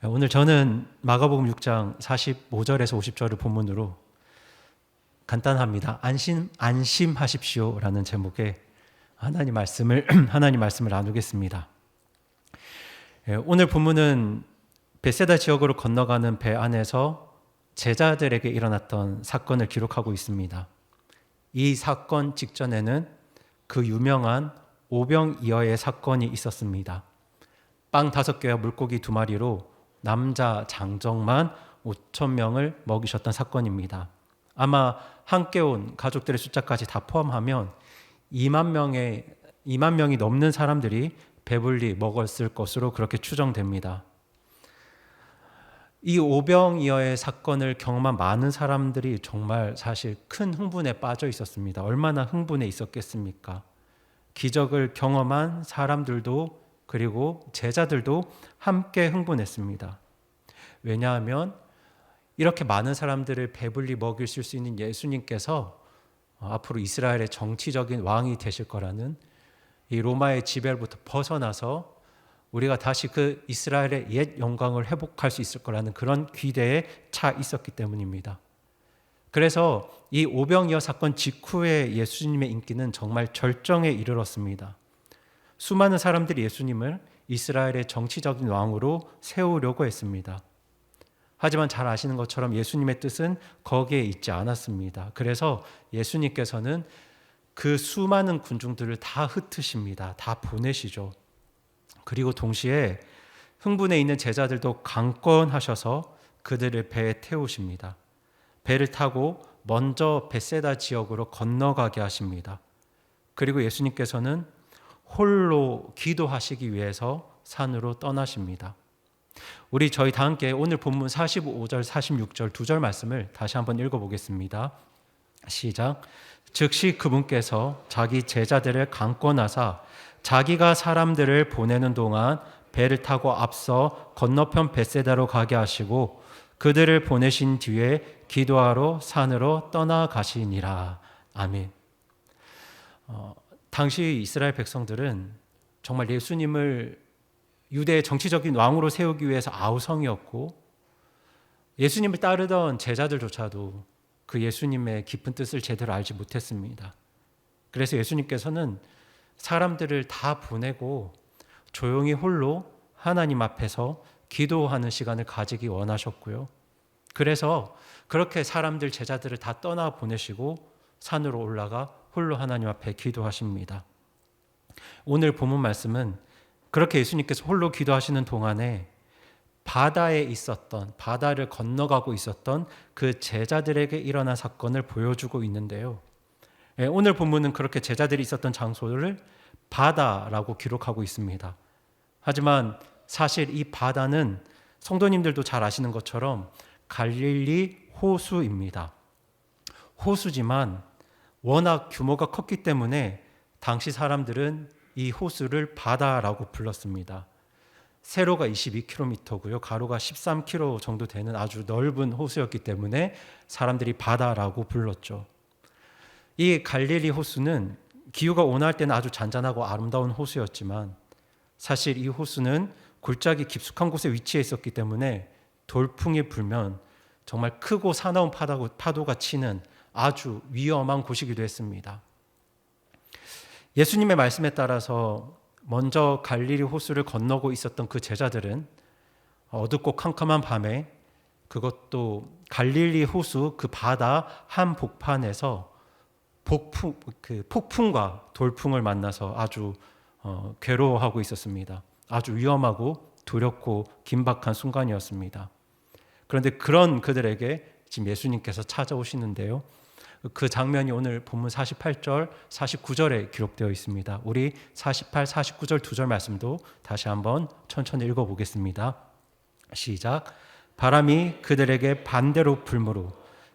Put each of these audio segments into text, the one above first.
오늘 저는 마가복음 6장 45절에서 50절을 본문으로 간단합니다. 안심하십시오라는 제목의 하나님 말씀을 나누겠습니다. 오늘 본문은 벳세다 지역으로 건너가는 배 안에서 제자들에게 일어났던 사건을 기록하고 있습니다. 이 사건 직전에는 그 유명한 오병이어의 사건이 있었습니다. 빵 5개와 물고기 2마리로 남자 장정만 5,000명을 먹이셨던 사건입니다. 아마 함께 온 가족들의 숫자까지 다 포함하면 2만 명이 넘는 사람들이 배불리 먹었을 것으로 그렇게 추정됩니다. 이 오병이어의 사건을 경험한 많은 사람들이 정말 사실 큰 흥분에 빠져 있었습니다. 얼마나 흥분해 있었겠습니까? 기적을 경험한 사람들도 그리고 제자들도 함께 흥분했습니다. 왜냐하면 이렇게 많은 사람들을 배불리 먹이실 수 있는 예수님께서 앞으로 이스라엘의 정치적인 왕이 되실 거라는 이 로마의 지배로부터 벗어나서 우리가 다시 그 이스라엘의 옛 영광을 회복할 수 있을 거라는 그런 기대에 차 있었기 때문입니다. 그래서 이 오병이어 사건 직후에 예수님의 인기는 정말 절정에 이르렀습니다. 수많은 사람들이 예수님을 이스라엘의 정치적인 왕으로 세우려고 했습니다. 하지만 잘 아시는 것처럼 예수님의 뜻은 거기에 있지 않았습니다. 그래서 예수님께서는 그 수많은 군중들을 다 흩으십니다. 다 보내시죠. 그리고 동시에 흥분해 있는 제자들도 강권하셔서 그들을 배에 태우십니다. 배를 타고 먼저 벳세다 지역으로 건너가게 하십니다. 그리고 예수님께서는 홀로 기도하시기 위해서 산으로 떠나십니다. 저희 다 함께 오늘 본문 45절, 46절 2절 말씀을 다시 한번 읽어보겠습니다. 시작. 즉시 그분께서 자기 제자들을 강권하사 자기가 사람들을 보내는 동안 배를 타고 앞서 건너편 벳세다로 가게 하시고 그들을 보내신 뒤에 기도하러 산으로 떠나가시니라. 아멘. 당시 이스라엘 백성들은 정말 예수님을 유대의 정치적인 왕으로 세우기 위해서 아우성이었고 예수님을 따르던 제자들조차도 그 예수님의 깊은 뜻을 제대로 알지 못했습니다. 그래서 예수님께서는 사람들을 다 보내고 조용히 홀로 하나님 앞에서 기도하는 시간을 가지기 원하셨고요. 그래서 그렇게 사람들 제자들을 다 떠나 보내시고 산으로 올라가 홀로 하나님 앞에 기도하십니다. 오늘 본문 말씀은 그렇게 예수님께서 홀로 기도하시는 동안에 바다를 건너가고 있었던 그 제자들에게 일어난 사건을 보여주고 있는데요. 오늘 본문은 그렇게 제자들이 있었던 장소를 바다라고 기록하고 있습니다. 하지만 사실 이 바다는 성도님들도 잘 아시는 것처럼 갈릴리 호수입니다. 호수지만 워낙 규모가 컸기 때문에 당시 사람들은 이 호수를 바다라고 불렀습니다. 세로가 22km고요. 가로가 13km 정도 되는 아주 넓은 호수였기 때문에 사람들이 바다라고 불렀죠. 이 갈릴리 호수는 기후가 온화할 때는 아주 잔잔하고 아름다운 호수였지만 사실 이 호수는 골짜기 깊숙한 곳에 위치해 있었기 때문에 돌풍이 불면 정말 크고 사나운 파도가 치는 아주 위험한 곳이기도 했습니다. 예수님의 말씀에 따라서 먼저 갈릴리 호수를 건너고 있었던 그 제자들은 어둡고 캄캄한 밤에 그것도 갈릴리 호수 그 바다 한복판에서 폭풍과 돌풍을 만나서 아주 괴로워하고 있었습니다. 아주 위험하고 두렵고 긴박한 순간이었습니다. 그런데 그런 그들에게 지금 예수님께서 찾아오시는데요. 그 장면이 오늘 본문 48절, 49절에 기록되어 있습니다. 우리 48, 49절 2절 말씀도 다시 한번 천천히 읽어보겠습니다. 시작. 바람이 그들에게 반대로 불므로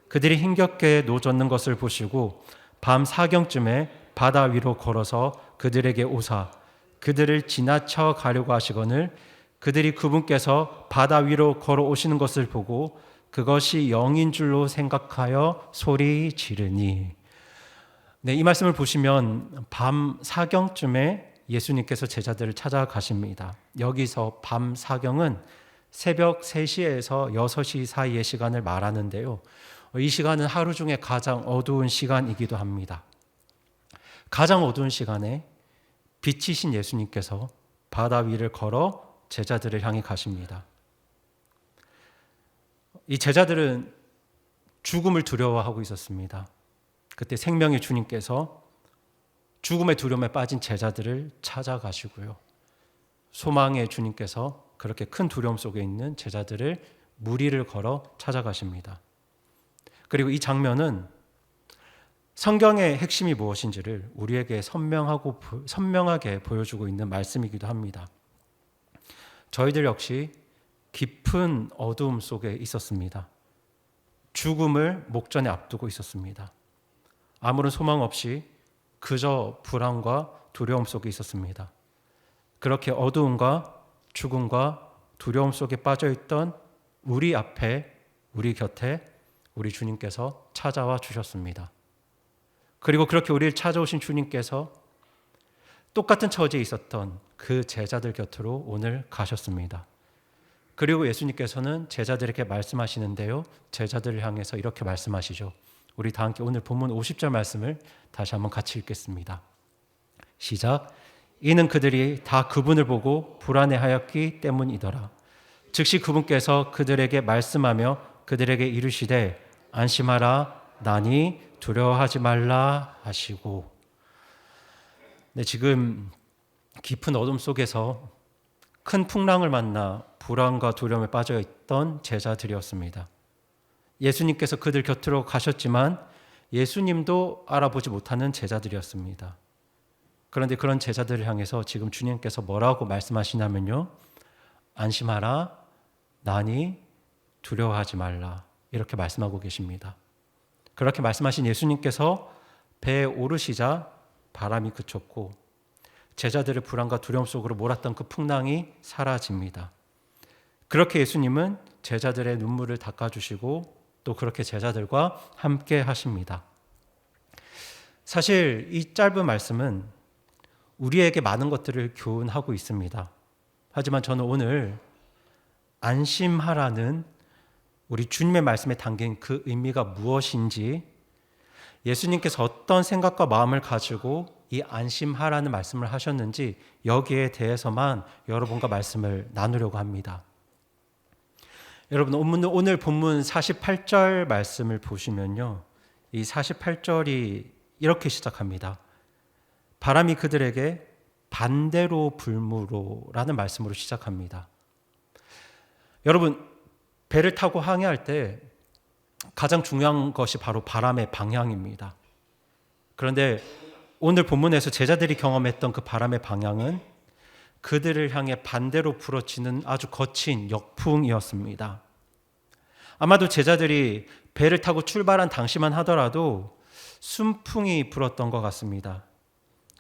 그들이 힘겹게 노젓는 것을 보시고 밤 사경쯤에 바다 위로 걸어서 그들에게 오사 그들을 지나쳐 가려고 하시거늘 그들이 그분께서 바다 위로 걸어오시는 것을 보고 그것이 영인 줄로 생각하여 소리 지르니. 이 말씀을 보시면 밤 사경쯤에 예수님께서 제자들을 찾아가십니다. 여기서 밤 사경은 새벽 3시에서 6시 사이의 시간을 말하는데요. 이 시간은 하루 중에 가장 어두운 시간이기도 합니다. 가장 어두운 시간에 빛이신 예수님께서 바다 위를 걸어 제자들을 향해 가십니다. 이 제자들은 죽음을 두려워하고 있었습니다. 그때 생명의 주님께서 죽음의 두려움에 빠진 제자들을 찾아가시고요. 소망의 주님께서 그렇게 큰 두려움 속에 있는 제자들을 무리를 걸어 찾아가십니다. 그리고 이 장면은 성경의 핵심이 무엇인지를 우리에게 선명하게 보여주고 있는 말씀이기도 합니다. 저희들 역시 깊은 어두움 속에 있었습니다. 죽음을 목전에 앞두고 있었습니다. 아무런 소망 없이 그저 불안과 두려움 속에 있었습니다. 그렇게 어두움과 죽음과 두려움 속에 빠져있던 우리 앞에, 우리 곁에 우리 주님께서 찾아와 주셨습니다. 그리고 그렇게 우리를 찾아오신 주님께서 똑같은 처지에 있었던 그 제자들 곁으로 오늘 가셨습니다. 그리고 예수님께서는 제자들에게 말씀하시는데요. 제자들을 향해서 이렇게 말씀하시죠. 우리 다 함께 오늘 본문 50절 말씀을 다시 한번 같이 읽겠습니다. 시작. 이는 그들이 다 그분을 보고 불안해하였기 때문이더라. 즉시 그분께서 그들에게 말씀하며 그들에게 이르시되 안심하라 나니 두려워하지 말라 하시고. 네, 지금 깊은 어둠 속에서 큰 풍랑을 만나 불안과 두려움에 빠져있던 제자들이었습니다. 예수님께서 그들 곁으로 가셨지만 예수님도 알아보지 못하는 제자들이었습니다. 그런데 그런 제자들을 향해서 지금 주님께서 뭐라고 말씀하시냐면요. 안심하라, 나니 두려워하지 말라. 이렇게 말씀하고 계십니다. 그렇게 말씀하신 예수님께서 배에 오르시자 바람이 그쳤고 제자들의 불안과 두려움 속으로 몰았던 그 풍랑이 사라집니다. 그렇게 예수님은 제자들의 눈물을 닦아주시고 또 그렇게 제자들과 함께 하십니다. 사실 이 짧은 말씀은 우리에게 많은 것들을 교훈하고 있습니다. 하지만 저는 오늘 안심하라는 우리 주님의 말씀에 담긴 그 의미가 무엇인지, 예수님께서 어떤 생각과 마음을 가지고 이 안심하라는 말씀을 하셨는지 여기에 대해서만 여러분과 말씀을 나누려고 합니다. 여러분, 오늘 본문 48절 말씀을 보시면요. 이 48절이 이렇게 시작합니다. 바람이 그들에게 반대로 불무로라는 말씀으로 시작합니다. 여러분, 배를 타고 항해할 때 가장 중요한 것이 바로 바람의 방향입니다. 그런데 오늘 본문에서 제자들이 경험했던 그 바람의 방향은 그들을 향해 반대로 불어치는 아주 거친 역풍이었습니다. 아마도 제자들이 배를 타고 출발한 당시만 하더라도 순풍이 불었던 것 같습니다.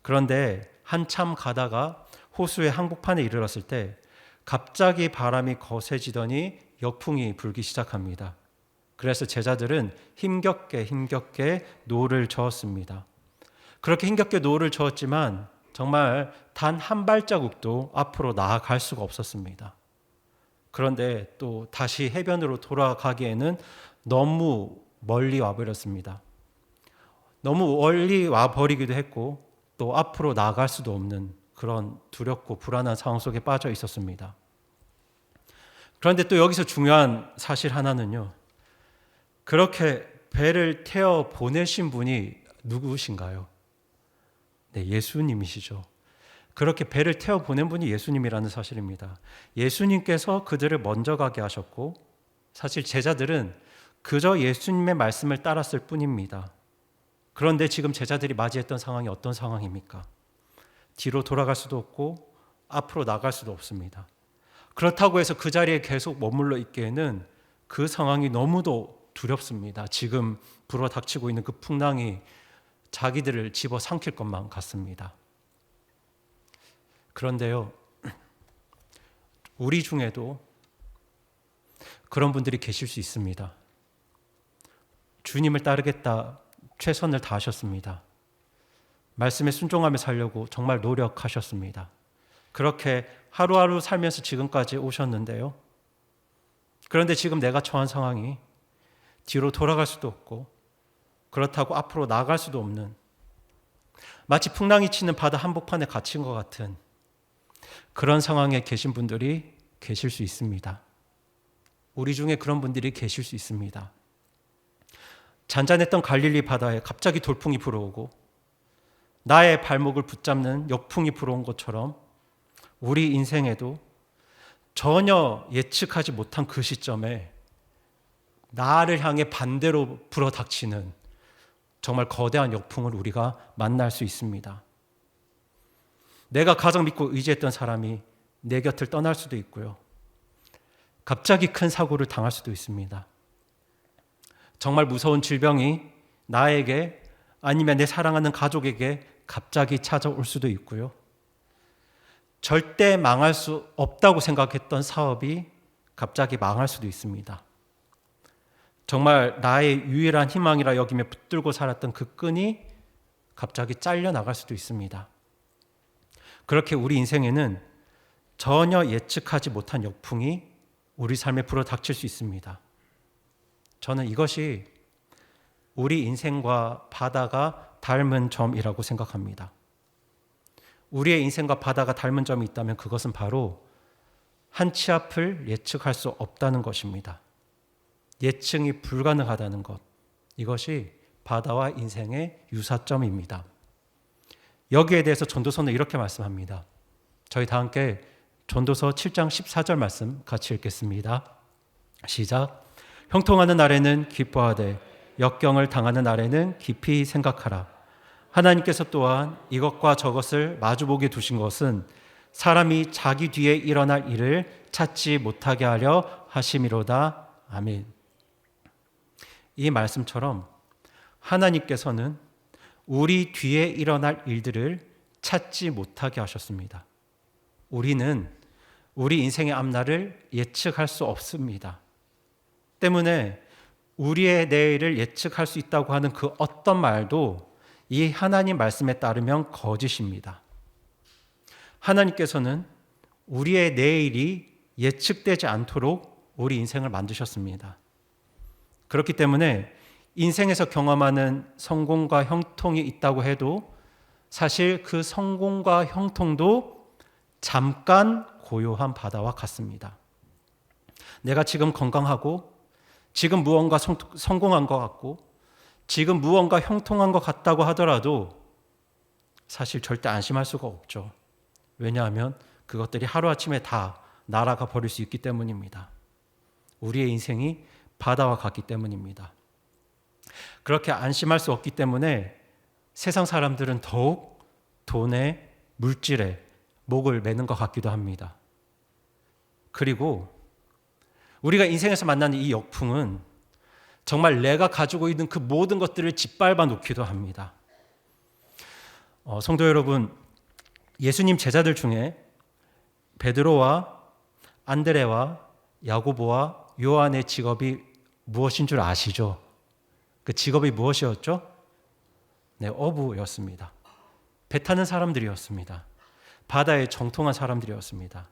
그런데 한참 가다가 호수의 한복판에 이르렀을 때 갑자기 바람이 거세지더니 역풍이 불기 시작합니다. 그래서 제자들은 힘겹게 노를 저었습니다. 그렇게 힘겹게 노를 저었지만 정말 단 한 발자국도 앞으로 나아갈 수가 없었습니다. 그런데 또 다시 해변으로 돌아가기에는 너무 멀리 와버렸습니다. 너무 멀리 와버리기도 했고 또 앞으로 나아갈 수도 없는 그런 두렵고 불안한 상황 속에 빠져 있었습니다. 그런데 또 여기서 중요한 사실 하나는요. 그렇게 배를 태워 보내신 분이 누구신가요? 네, 예수님이시죠. 그렇게 배를 태워 보낸 분이 예수님이라는 사실입니다. 예수님께서 그들을 먼저 가게 하셨고 사실 제자들은 그저 예수님의 말씀을 따랐을 뿐입니다. 그런데 지금 제자들이 맞이했던 상황이 어떤 상황입니까? 뒤로 돌아갈 수도 없고 앞으로 나갈 수도 없습니다. 그렇다고 해서 그 자리에 계속 머물러 있기에는 그 상황이 너무도 두렵습니다. 지금 불어닥치고 있는 그 풍랑이 자기들을 집어삼킬 것만 같습니다. 그런데요, 우리 중에도 그런 분들이 계실 수 있습니다. 주님을 따르겠다 최선을 다하셨습니다. 말씀에 순종하며 살려고 정말 노력하셨습니다. 그렇게 하루하루 살면서 지금까지 오셨는데요. 그런데 지금 내가 처한 상황이 뒤로 돌아갈 수도 없고 그렇다고 앞으로 나아갈 수도 없는, 마치 풍랑이 치는 바다 한복판에 갇힌 것 같은 그런 상황에 계신 분들이 계실 수 있습니다. 우리 중에 그런 분들이 계실 수 있습니다. 잔잔했던 갈릴리 바다에 갑자기 돌풍이 불어오고 나의 발목을 붙잡는 역풍이 불어온 것처럼 우리 인생에도 전혀 예측하지 못한 그 시점에 나를 향해 반대로 불어닥치는 정말 거대한 역풍을 우리가 만날 수 있습니다. 내가 가장 믿고 의지했던 사람이 내 곁을 떠날 수도 있고요. 갑자기 큰 사고를 당할 수도 있습니다. 정말 무서운 질병이 나에게 아니면 내 사랑하는 가족에게 갑자기 찾아올 수도 있고요. 절대 망할 수 없다고 생각했던 사업이 갑자기 망할 수도 있습니다. 정말 나의 유일한 희망이라 여기며 붙들고 살았던 그 끈이 갑자기 잘려나갈 수도 있습니다. 그렇게 우리 인생에는 전혀 예측하지 못한 역풍이 우리 삶에 불어닥칠 수 있습니다. 저는 이것이 우리 인생과 바다가 닮은 점이라고 생각합니다. 우리의 인생과 바다가 닮은 점이 있다면 그것은 바로 한 치 앞을 예측할 수 없다는 것입니다. 예측이 불가능하다는 것, 이것이 바다와 인생의 유사점입니다. 여기에 대해서 전도서는 이렇게 말씀합니다. 저희 다 함께 전도서 7장 14절 말씀 같이 읽겠습니다. 시작. 형통하는 날에는 기뻐하되 역경을 당하는 날에는 깊이 생각하라. 하나님께서 또한 이것과 저것을 마주보게 두신 것은 사람이 자기 뒤에 일어날 일을 찾지 못하게 하려 하심이로다. 아멘. 이 말씀처럼 하나님께서는 우리 뒤에 일어날 일들을 찾지 못하게 하셨습니다. 우리는 우리 인생의 앞날을 예측할 수 없습니다. 때문에 우리의 내일을 예측할 수 있다고 하는 그 어떤 말도 이 하나님 말씀에 따르면 거짓입니다. 하나님께서는 우리의 내일이 예측되지 않도록 우리 인생을 만드셨습니다. 그렇기 때문에 인생에서 경험하는 성공과 형통이 있다고 해도 사실 그 성공과 형통도 잠깐 고요한 바다와 같습니다. 내가 지금 건강하고 지금 무언가 성공한 것 같고 지금 무언가 형통한 것 같다고 하더라도 사실 절대 안심할 수가 없죠. 왜냐하면 그것들이 하루아침에 다 날아가 버릴 수 있기 때문입니다. 우리의 인생이 바다와 같기 때문입니다. 그렇게 안심할 수 없기 때문에 세상 사람들은 더욱 돈에, 물질에 목을 매는 것 같기도 합니다. 그리고 우리가 인생에서 만나는 이 역풍은 정말 내가 가지고 있는 그 모든 것들을 짓밟아 놓기도 합니다. 성도 여러분, 예수님 제자들 중에 베드로와 안드레와 야고보와 요한의 직업이 무엇인 줄 아시죠? 그 직업이 무엇이었죠? 네, 어부였습니다. 배 타는 사람들이었습니다. 바다에 정통한 사람들이었습니다.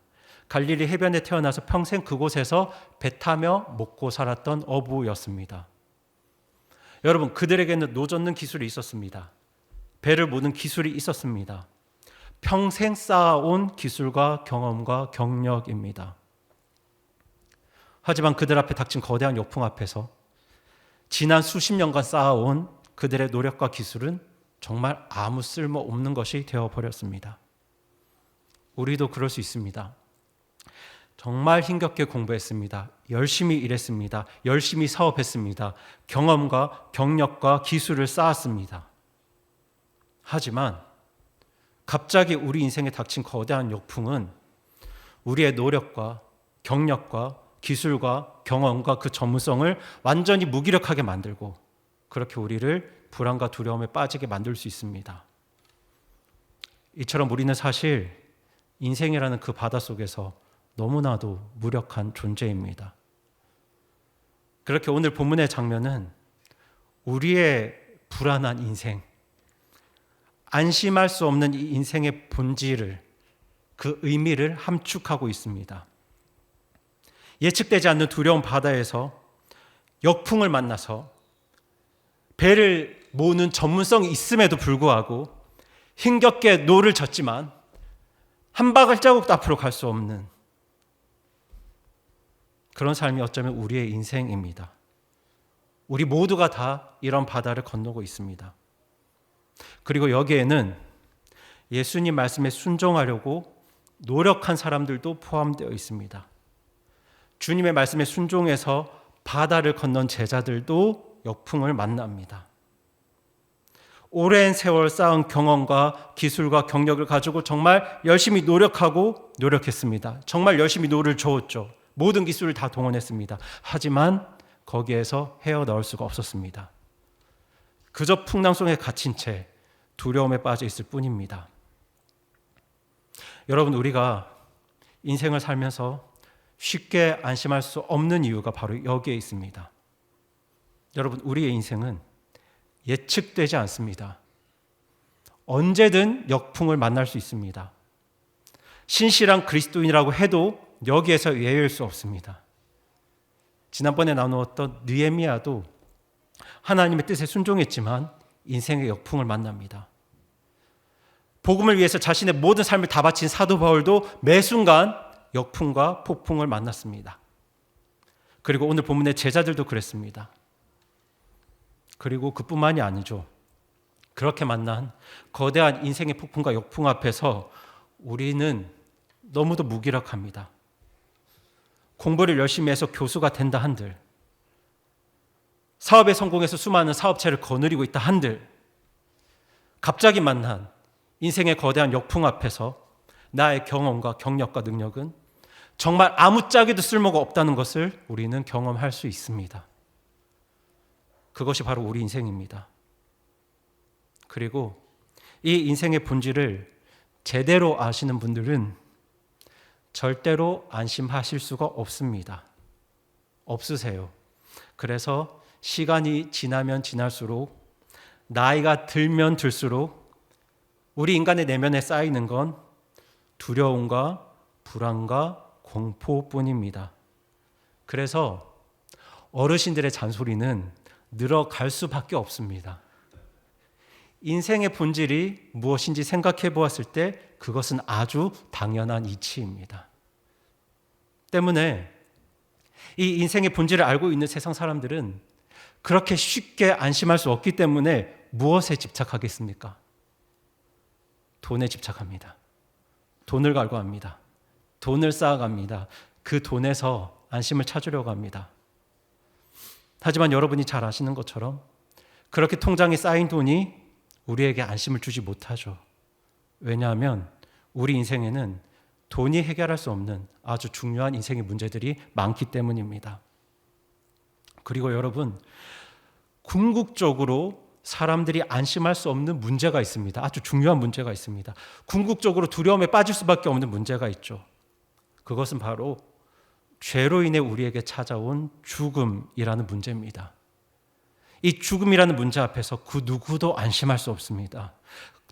갈릴리 해변에 태어나서 평생 그곳에서 배 타며 먹고 살았던 어부였습니다. 여러분, 그들에게는 노젓는 기술이 있었습니다. 배를 모는 기술이 있었습니다. 평생 쌓아온 기술과 경험과 경력입니다. 하지만 그들 앞에 닥친 거대한 역풍 앞에서 지난 수십 년간 쌓아온 그들의 노력과 기술은 정말 아무 쓸모없는 것이 되어버렸습니다. 우리도 그럴 수 있습니다. 정말 힘겹게 공부했습니다. 열심히 일했습니다. 열심히 사업했습니다. 경험과 경력과 기술을 쌓았습니다. 하지만 갑자기 우리 인생에 닥친 거대한 역풍은 우리의 노력과 경력과 기술과 경험과 그 전문성을 완전히 무기력하게 만들고 그렇게 우리를 불안과 두려움에 빠지게 만들 수 있습니다. 이처럼 우리는 사실 인생이라는 그 바다 속에서 너무나도 무력한 존재입니다. 그렇게 오늘 본문의 장면은 우리의 불안한 인생, 안심할 수 없는 이 인생의 본질을, 그 의미를 함축하고 있습니다. 예측되지 않는 두려운 바다에서 역풍을 만나서 배를 모으는 전문성이 있음에도 불구하고 힘겹게 노를 젓지만 한 발자국도 앞으로 갈 수 없는 그런 삶이 어쩌면 우리의 인생입니다. 우리 모두가 다 이런 바다를 건너고 있습니다. 그리고 여기에는 예수님 말씀에 순종하려고 노력한 사람들도 포함되어 있습니다. 주님의 말씀에 순종해서 바다를 건넌 제자들도 역풍을 만납니다. 오랜 세월 쌓은 경험과 기술과 경력을 가지고 정말 열심히 노력했습니다. 정말 열심히 노를 저었죠. 모든 기술을 다 동원했습니다. 하지만 거기에서 헤어나올 수가 없었습니다. 그저 풍랑 속에 갇힌 채 두려움에 빠져 있을 뿐입니다. 여러분, 우리가 인생을 살면서 쉽게 안심할 수 없는 이유가 바로 여기에 있습니다. 여러분, 우리의 인생은 예측되지 않습니다. 언제든 역풍을 만날 수 있습니다. 신실한 그리스도인이라고 해도 여기에서 예외일 수 없습니다. 지난번에 나누었던 느헤미야도 하나님의 뜻에 순종했지만 인생의 역풍을 만납니다. 복음을 위해서 자신의 모든 삶을 다 바친 사도 바울도 매 순간 역풍과 폭풍을 만났습니다. 그리고 오늘 본문의 제자들도 그랬습니다. 그리고 그뿐만이 아니죠. 그렇게 만난 거대한 인생의 폭풍과 역풍 앞에서 우리는 너무도 무기력합니다. 공부를 열심히 해서 교수가 된다 한들, 사업에 성공해서 수많은 사업체를 거느리고 있다 한들, 갑자기 만난 인생의 거대한 역풍 앞에서 나의 경험과 경력과 능력은 정말 아무짝에도 쓸모가 없다는 것을 우리는 경험할 수 있습니다. 그것이 바로 우리 인생입니다. 그리고 이 인생의 본질을 제대로 아시는 분들은 절대로 안심하실 수가 없습니다. 없으세요. 그래서 시간이 지나면 지날수록, 나이가 들면 들수록 우리 인간의 내면에 쌓이는 건 두려움과 불안과 공포뿐입니다. 그래서 어르신들의 잔소리는 늘어갈 수밖에 없습니다. 인생의 본질이 무엇인지 생각해 보았을 때 그것은 아주 당연한 이치입니다. 때문에 이 인생의 본질을 알고 있는 세상 사람들은 그렇게 쉽게 안심할 수 없기 때문에 무엇에 집착하겠습니까? 돈에 집착합니다. 돈을 갈구합니다. 돈을 쌓아갑니다. 그 돈에서 안심을 찾으려고 합니다. 하지만 여러분이 잘 아시는 것처럼 그렇게 통장에 쌓인 돈이 우리에게 안심을 주지 못하죠. 왜냐하면 우리 인생에는 돈이 해결할 수 없는 아주 중요한 인생의 문제들이 많기 때문입니다. 그리고 여러분, 궁극적으로 사람들이 안심할 수 없는 문제가 있습니다. 아주 중요한 문제가 있습니다. 궁극적으로 두려움에 빠질 수밖에 없는 문제가 있죠. 그것은 바로 죄로 인해 우리에게 찾아온 죽음이라는 문제입니다. 이 죽음이라는 문제 앞에서 그 누구도 안심할 수 없습니다.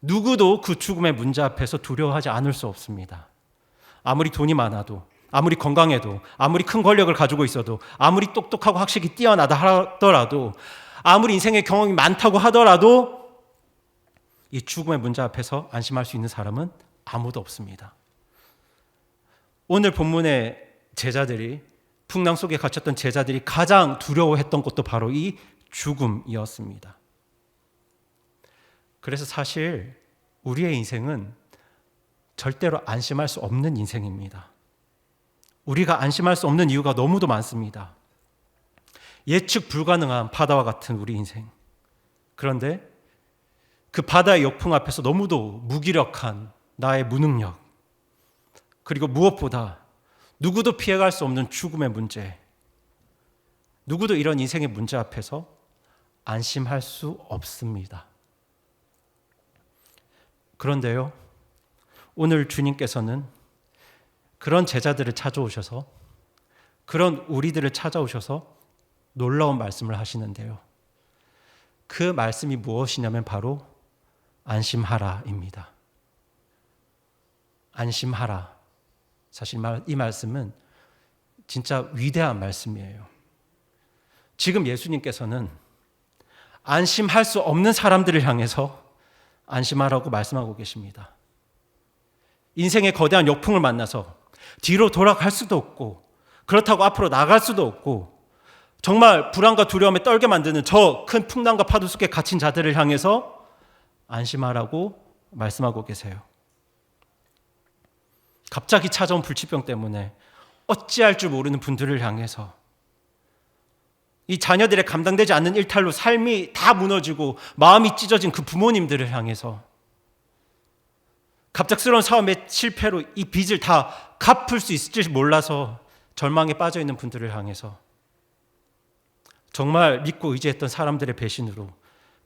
누구도 그 죽음의 문제 앞에서 두려워하지 않을 수 없습니다. 아무리 돈이 많아도, 아무리 건강해도, 아무리 큰 권력을 가지고 있어도, 아무리 똑똑하고 학식이 뛰어나다 하더라도, 아무리 인생의 경험이 많다고 하더라도 이 죽음의 문제 앞에서 안심할 수 있는 사람은 아무도 없습니다. 오늘 본문의 제자들이, 풍랑 속에 갇혔던 제자들이 가장 두려워했던 것도 바로 이 죽음이었습니다. 그래서 사실 우리의 인생은 절대로 안심할 수 없는 인생입니다. 우리가 안심할 수 없는 이유가 너무도 많습니다. 예측 불가능한 바다와 같은 우리 인생. 그런데 그 바다의 역풍 앞에서 너무도 무기력한 나의 무능력, 그리고 무엇보다 누구도 피해갈 수 없는 죽음의 문제, 누구도 이런 인생의 문제 앞에서 안심할 수 없습니다. 그런데요, 오늘 주님께서는 그런 제자들을 찾아오셔서, 그런 우리들을 찾아오셔서 놀라운 말씀을 하시는데요. 그 말씀이 무엇이냐면 바로 안심하라입니다. 안심하라. 사실 이 말씀은 진짜 위대한 말씀이에요. 지금 예수님께서는 안심할 수 없는 사람들을 향해서 안심하라고 말씀하고 계십니다. 인생의 거대한 역풍을 만나서 뒤로 돌아갈 수도 없고 그렇다고 앞으로 나갈 수도 없고 정말 불안과 두려움에 떨게 만드는 저 큰 풍랑과 파도 속에 갇힌 자들을 향해서 안심하라고 말씀하고 계세요. 갑자기 찾아온 불치병 때문에 어찌할 줄 모르는 분들을 향해서 이 자녀들의 감당되지 않는 일탈로 삶이 다 무너지고 마음이 찢어진 그 부모님들을 향해서 갑작스러운 사업의 실패로 이 빚을 다 갚을 수 있을지 몰라서 절망에 빠져 있는 분들을 향해서 정말 믿고 의지했던 사람들의 배신으로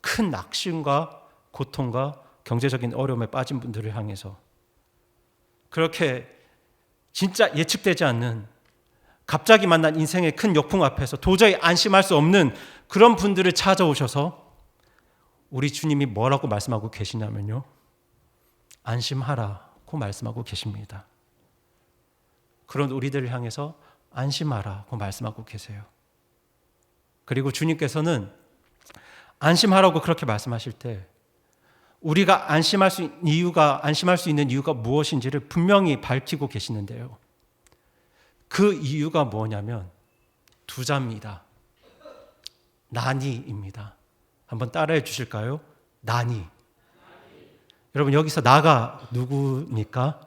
큰 낙심과 고통과 경제적인 어려움에 빠진 분들을 향해서 그렇게 진짜 예측되지 않는 갑자기 만난 인생의 큰 역풍 앞에서 도저히 안심할 수 없는 그런 분들을 찾아오셔서 우리 주님이 뭐라고 말씀하고 계시냐면요. 안심하라고 말씀하고 계십니다. 그런 우리들을 향해서 안심하라고 말씀하고 계세요. 그리고 주님께서는 안심하라고 그렇게 말씀하실 때 우리가 안심할 수 있는 이유가 무엇인지를 분명히 밝히고 계시는데요. 그 이유가 뭐냐면 두 자입니다. 나니입니다. 한번 따라해 주실까요? 나니. 여러분 여기서 나가 누구입니까?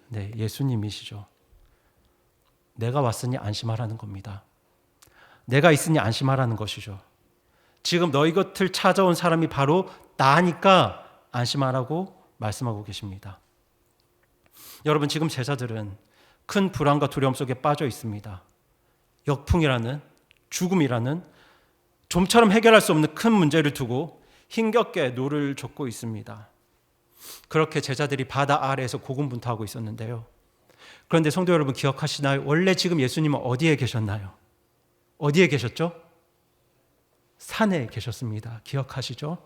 네, 예수님이시죠. 내가 왔으니 안심하라는 겁니다. 내가 있으니 안심하라는 것이죠. 지금 너희 곁을 찾아온 사람이 바로 나니까 안심하라고 말씀하고 계십니다. 여러분 지금 제자들은 큰 불안과 두려움 속에 빠져 있습니다. 역풍이라는 죽음이라는 좀처럼 해결할 수 없는 큰 문제를 두고 힘겹게 노를 젓고 있습니다. 그렇게 제자들이 바다 아래에서 고군분투하고 있었는데요. 그런데 성도 여러분 기억하시나요? 원래 지금 예수님은 어디에 계셨나요? 어디에 계셨죠? 산에 계셨습니다. 기억하시죠?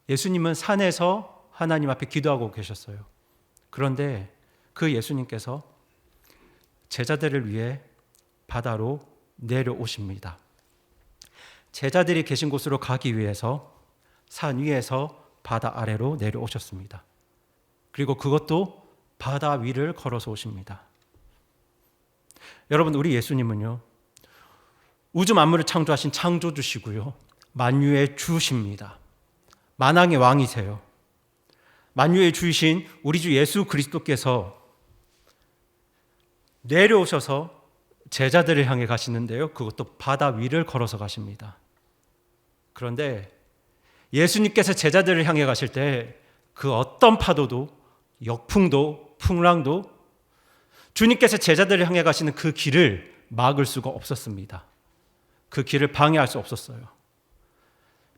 예수님은 산에서 하나님 앞에 기도하고 계셨어요. 그런데 그 예수님께서 제자들을 위해 바다로 내려오십니다. 제자들이 계신 곳으로 가기 위해서 산 위에서 바다 아래로 내려오셨습니다. 그리고 그것도 바다 위를 걸어서 오십니다. 여러분 우리 예수님은요 우주 만물을 창조하신 창조주시고요 만유의 주십니다. 만왕의 왕이세요. 만유의 주이신 우리 주 예수 그리스도께서 내려오셔서 제자들을 향해 가시는데요. 그것도 바다 위를 걸어서 가십니다. 그런데 예수님께서 제자들을 향해 가실 때 그 어떤 파도도 역풍도 풍랑도 주님께서 제자들을 향해 가시는 그 길을 막을 수가 없었습니다. 그 길을 방해할 수 없었어요.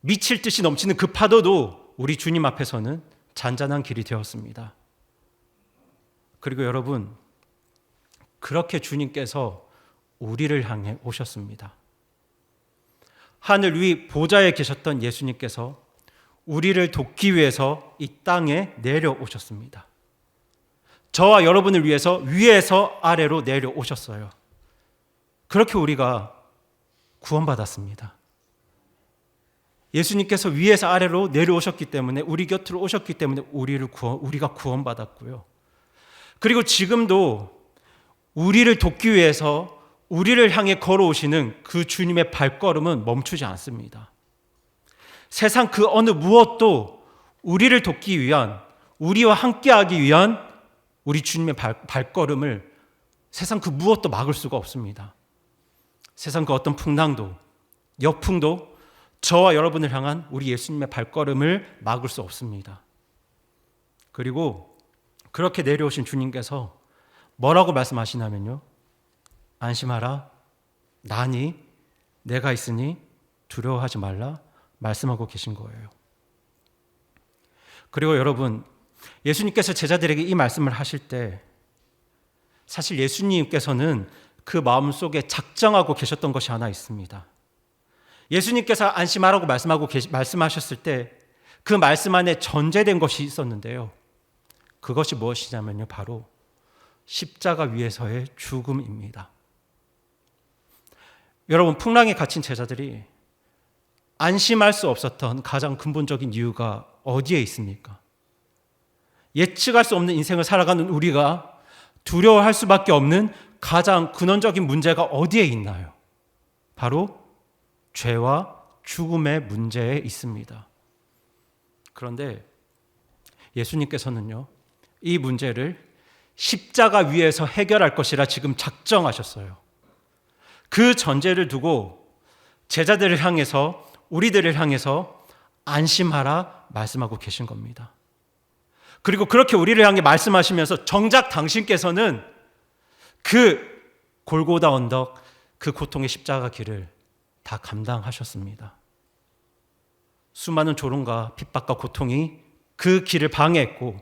미칠 듯이 넘치는 그 파도도 우리 주님 앞에서는 잔잔한 길이 되었습니다. 그리고 여러분 그렇게 주님께서 우리를 향해 오셨습니다. 하늘 위 보좌에 계셨던 예수님께서 우리를 돕기 위해서 이 땅에 내려오셨습니다. 저와 여러분을 위해서 위에서 아래로 내려오셨어요. 그렇게 우리가 구원받았습니다. 예수님께서 위에서 아래로 내려오셨기 때문에 우리 곁으로 오셨기 때문에 우리가 구원받았고요. 그리고 지금도 우리를 돕기 위해서 우리를 향해 걸어오시는 그 주님의 발걸음은 멈추지 않습니다. 세상 그 어느 무엇도 우리를 돕기 위한 우리와 함께하기 위한 우리 주님의 발걸음을 세상 그 무엇도 막을 수가 없습니다. 세상 그 어떤 풍랑도 역풍도 저와 여러분을 향한 우리 예수님의 발걸음을 막을 수 없습니다. 그리고 그렇게 내려오신 주님께서 뭐라고 말씀하시냐면요. 안심하라. 나니 내가 있으니 두려워하지 말라 말씀하고 계신 거예요. 그리고 여러분 예수님께서 제자들에게 이 말씀을 하실 때 사실 예수님께서는 그 마음속에 작정하고 계셨던 것이 하나 있습니다. 예수님께서 안심하라고 말씀하셨을 때 그 말씀 안에 전제된 것이 있었는데요. 그것이 무엇이냐면요. 바로 십자가 위에서의 죽음입니다. 여러분, 풍랑에 갇힌 제자들이 안심할 수 없었던 가장 근본적인 이유가 어디에 있습니까? 예측할 수 없는 인생을 살아가는 우리가 두려워할 수밖에 없는 가장 근원적인 문제가 어디에 있나요? 바로 죄와 죽음의 문제에 있습니다. 그런데 예수님께서는요, 이 문제를 십자가 위에서 해결할 것이라 지금 작정하셨어요. 그 전제를 두고 제자들을 향해서, 우리들을 향해서 안심하라 말씀하고 계신 겁니다. 그리고 그렇게 우리를 향해 말씀하시면서 정작 당신께서는 그 골고다 언덕, 그 고통의 십자가 길을 다 감당하셨습니다. 수많은 조롱과 핍박과 고통이 그 길을 방해했고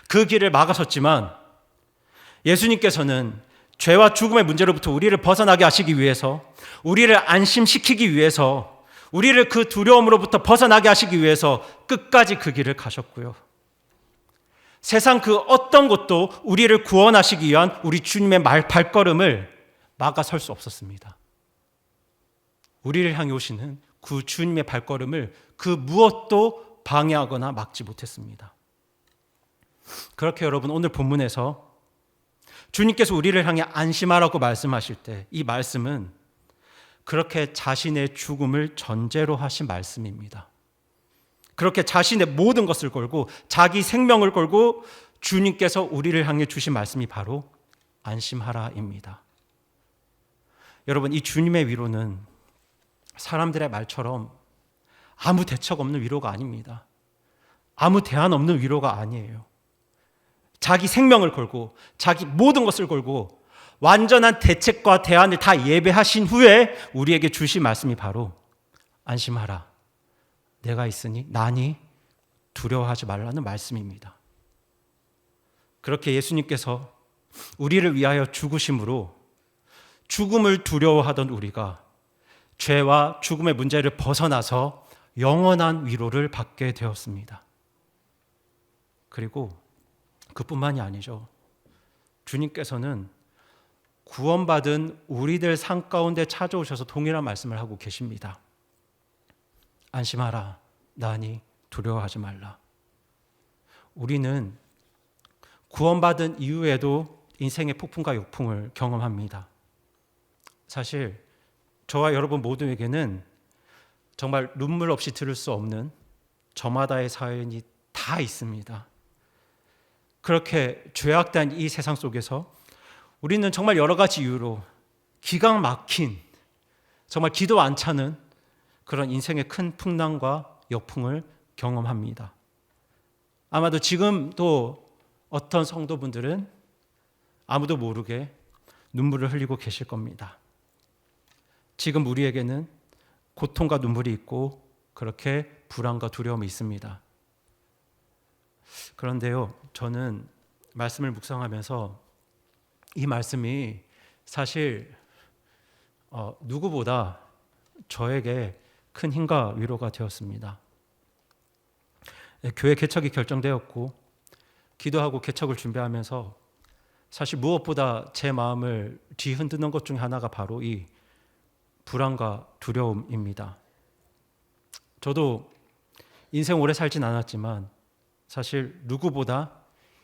그 길을 막아섰지만 예수님께서는 죄와 죽음의 문제로부터 우리를 벗어나게 하시기 위해서, 우리를 안심시키기 위해서, 우리를 그 두려움으로부터 벗어나게 하시기 위해서 끝까지 그 길을 가셨고요. 세상 그 어떤 것도 우리를 구원하시기 위한 우리 주님의 발걸음을 막아설 수 없었습니다. 우리를 향해 오시는 그 주님의 발걸음을 그 무엇도 방해하거나 막지 못했습니다. 그렇게 여러분, 오늘 본문에서 주님께서 우리를 향해 안심하라고 말씀하실 때 이 말씀은 그렇게 자신의 죽음을 전제로 하신 말씀입니다. 그렇게 자신의 모든 것을 걸고 자기 생명을 걸고 주님께서 우리를 향해 주신 말씀이 바로 안심하라입니다. 여러분, 이 주님의 위로는 사람들의 말처럼 아무 대책 없는 위로가 아닙니다. 아무 대안 없는 위로가 아니에요. 자기 생명을 걸고 자기 모든 것을 걸고 완전한 대책과 대안을 다 예배하신 후에 우리에게 주신 말씀이 바로 안심하라. 내가 있으니 나니 두려워하지 말라는 말씀입니다. 그렇게 예수님께서 우리를 위하여 죽으심으로 죽음을 두려워하던 우리가 죄와 죽음의 문제를 벗어나서 영원한 위로를 받게 되었습니다. 그리고 그뿐만이 아니죠. 주님께서는 구원받은 우리들 삶 가운데 찾아오셔서 동일한 말씀을 하고 계십니다. 안심하라. 나니 두려워하지 말라. 우리는 구원받은 이후에도 인생의 폭풍과 역풍을 경험합니다. 사실 저와 여러분 모두에게는 정말 눈물 없이 들을 수 없는 저마다의 사연이 다 있습니다. 그렇게 죄악된 이 세상 속에서 우리는 정말 여러 가지 이유로 기강 막힌, 정말 기도 안 차는 그런 인생의 큰 풍랑과 역풍을 경험합니다. 아마도 지금도 어떤 성도분들은 아무도 모르게 눈물을 흘리고 계실 겁니다. 지금 우리에게는 고통과 눈물이 있고 그렇게 불안과 두려움이 있습니다. 그런데요, 저는 말씀을 묵상하면서 이 말씀이 사실 누구보다 저에게 큰 힘과 위로가 되었습니다. 교회 개척이 결정되었고 기도하고 개척을 준비하면서 사실 무엇보다 제 마음을 뒤흔드는 것 중에 하나가 바로 이 불안과 두려움입니다. 저도 인생 오래 살진 않았지만 사실 누구보다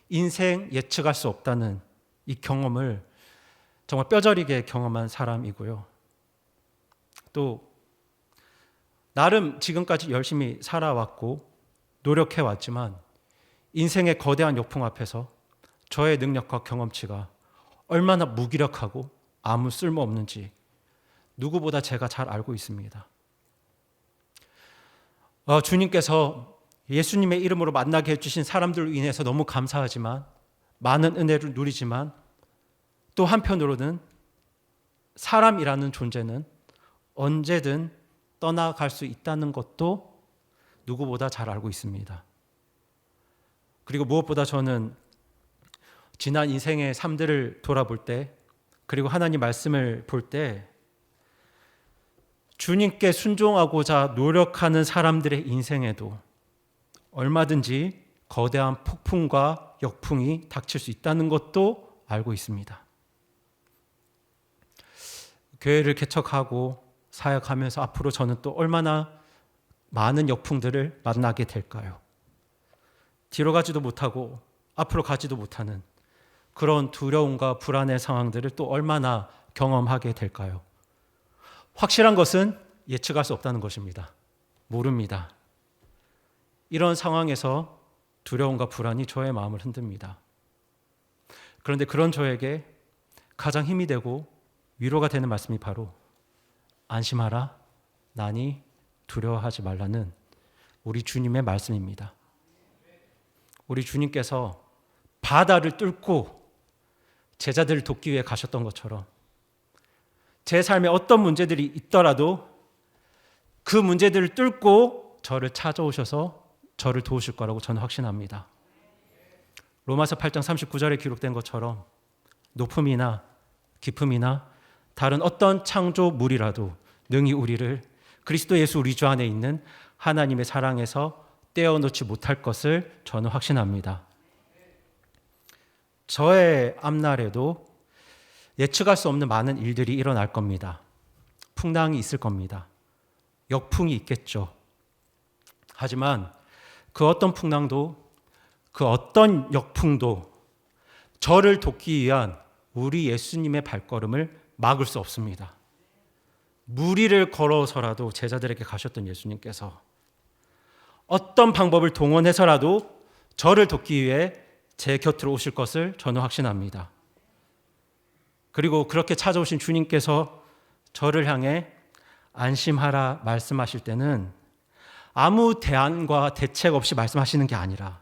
인생 예측할 수 없다는 이 경험을 정말 뼈저리게 경험한 사람이고요. 또 나름 지금까지 열심히 살아왔고 노력해왔지만 인생의 거대한 역풍 앞에서 저의 능력과 경험치가 얼마나 무기력하고 아무 쓸모없는지 누구보다 제가 잘 알고 있습니다. 주님께서 예수님의 이름으로 만나게 해주신 사람들로 인해서 너무 감사하지만 많은 은혜를 누리지만 또 한편으로는 사람이라는 존재는 언제든 떠나갈 수 있다는 것도 누구보다 잘 알고 있습니다. 그리고 무엇보다 저는 지난 인생의 삶들을 돌아볼 때 그리고 하나님 말씀을 볼 때 주님께 순종하고자 노력하는 사람들의 인생에도 얼마든지 거대한 폭풍과 역풍이 닥칠 수 있다는 것도 알고 있습니다. 교회를 개척하고 사역하면서 앞으로 저는 또 얼마나 많은 역풍들을 만나게 될까요? 뒤로 가지도 못하고 앞으로 가지도 못하는 그런 두려움과 불안의 상황들을 또 얼마나 경험하게 될까요? 확실한 것은 예측할 수 없다는 것입니다. 모릅니다. 이런 상황에서 두려움과 불안이 저의 마음을 흔듭니다. 그런데 그런 저에게 가장 힘이 되고 위로가 되는 말씀이 바로 안심하라, 나니 두려워하지 말라는 우리 주님의 말씀입니다. 우리 주님께서 바다를 뚫고 제자들을 돕기 위해 가셨던 것처럼 제 삶에 어떤 문제들이 있더라도 그 문제들을 뚫고 저를 찾아오셔서 저를 도우실 거라고 저는 확신합니다. 로마서 8장 39절에 기록된 것처럼 높음이나 깊음이나 다른 어떤 창조물이라도 능히 우리를 그리스도 예수 우리 주 안에 있는 하나님의 사랑에서 떼어놓지 못할 것을 저는 확신합니다. 저의 앞날에도 예측할 수 없는 많은 일들이 일어날 겁니다. 풍랑이 있을 겁니다. 역풍이 있겠죠. 하지만 그 어떤 풍랑도 그 어떤 역풍도 저를 돕기 위한 우리 예수님의 발걸음을 막을 수 없습니다. 무리를 걸어서라도 제자들에게 가셨던 예수님께서 어떤 방법을 동원해서라도 저를 돕기 위해 제 곁으로 오실 것을 저는 확신합니다. 그리고 그렇게 찾아오신 주님께서 저를 향해 안심하라 말씀하실 때는 아무 대안과 대책 없이 말씀하시는 게 아니라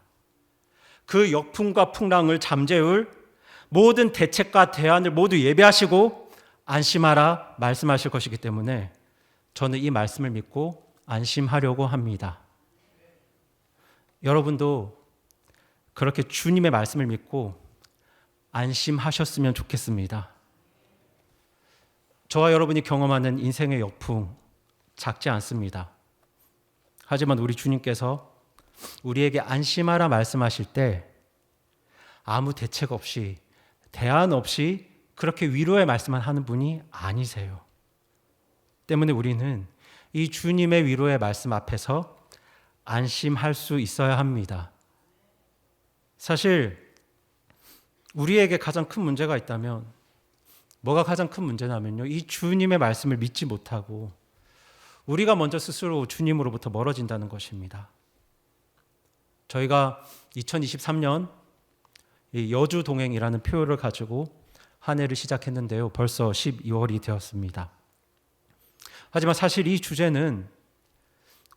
그 역풍과 풍랑을 잠재울 모든 대책과 대안을 모두 예비하시고 안심하라 말씀하실 것이기 때문에 저는 이 말씀을 믿고 안심하려고 합니다. 여러분도 그렇게 주님의 말씀을 믿고 안심하셨으면 좋겠습니다. 저와 여러분이 경험하는 인생의 역풍 작지 않습니다. 하지만 우리 주님께서 우리에게 안심하라 말씀하실 때 아무 대책 없이 대안 없이 그렇게 위로의 말씀만 하는 분이 아니세요. 때문에 우리는 이 주님의 위로의 말씀 앞에서 안심할 수 있어야 합니다. 사실 우리에게 가장 큰 문제가 있다면 뭐가 가장 큰 문제냐면요. 이 주님의 말씀을 믿지 못하고 우리가 먼저 스스로 주님으로부터 멀어진다는 것입니다. 저희가 2023년 여주 동행이라는 표를 가지고 한 해를 시작했는데요. 벌써 12월이 되었습니다. 하지만 사실 이 주제는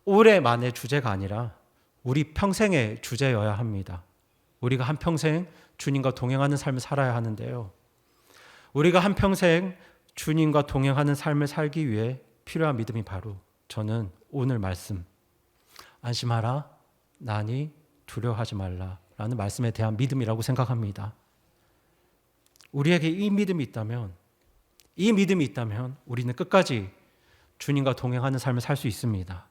올해만의 주제가 아니라 우리 평생의 주제여야 합니다. 우리가 한평생 주님과 동행하는 삶을 살아야 하는데요. 우리가 한평생 주님과 동행하는 삶을 살기 위해 필요한 믿음이 바로 저는 오늘 말씀 안심하라 나니 두려워하지 말라라는 말씀에 대한 믿음이라고 생각합니다. 우리에게 이 믿음이 있다면 우리는 끝까지 주님과 동행하는 삶을 살 수 있습니다.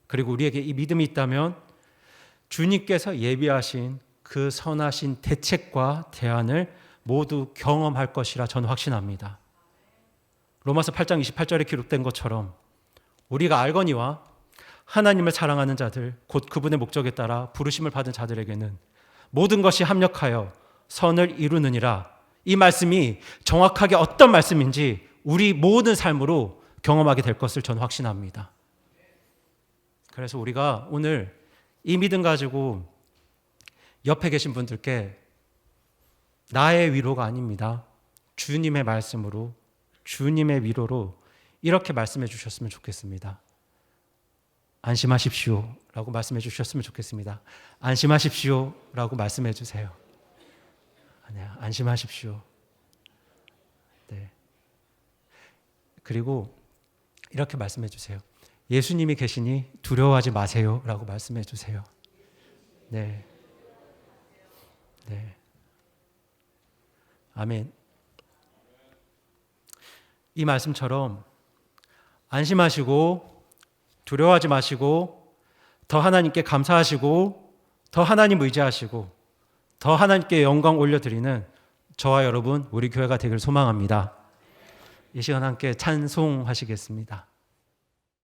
그리고 우리에게 이 믿음이 있다면 주님께서 예비하신 그 선하신 대책과 대안을 모두 경험할 것이라 저는 확신합니다. 로마서 8장 28절에 기록된 것처럼 우리가 알거니와 하나님을 사랑하는 자들 곧 그분의 목적에 따라 부르심을 받은 자들에게는 모든 것이 합력하여 선을 이루느니라. 이 말씀이 정확하게 어떤 말씀인지 우리 모든 삶으로 경험하게 될 것을 저는 확신합니다. 그래서 우리가 오늘 이 믿음 가지고 옆에 계신 분들께 나의 위로가 아닙니다. 주님의 말씀으로 주님의 위로로 이렇게 말씀해 주셨으면 좋겠습니다. 안심하십시오 라고 말씀해 주셨으면 좋겠습니다. 안심하십시오 라고 말씀해 주세요. 아니야, 안심하십시오. 네. 그리고 이렇게 말씀해 주세요. 예수님이 계시니 두려워하지 마세요 라고 말씀해 주세요. 네. 네. 아멘. 이 말씀처럼 안심하시고 두려워하지 마시고 더 하나님께 감사하시고 더 하나님 의지하시고 더 하나님께 영광 올려드리는 저와 여러분, 우리 교회가 되길 소망합니다. 이 시간 함께 찬송하시겠습니다.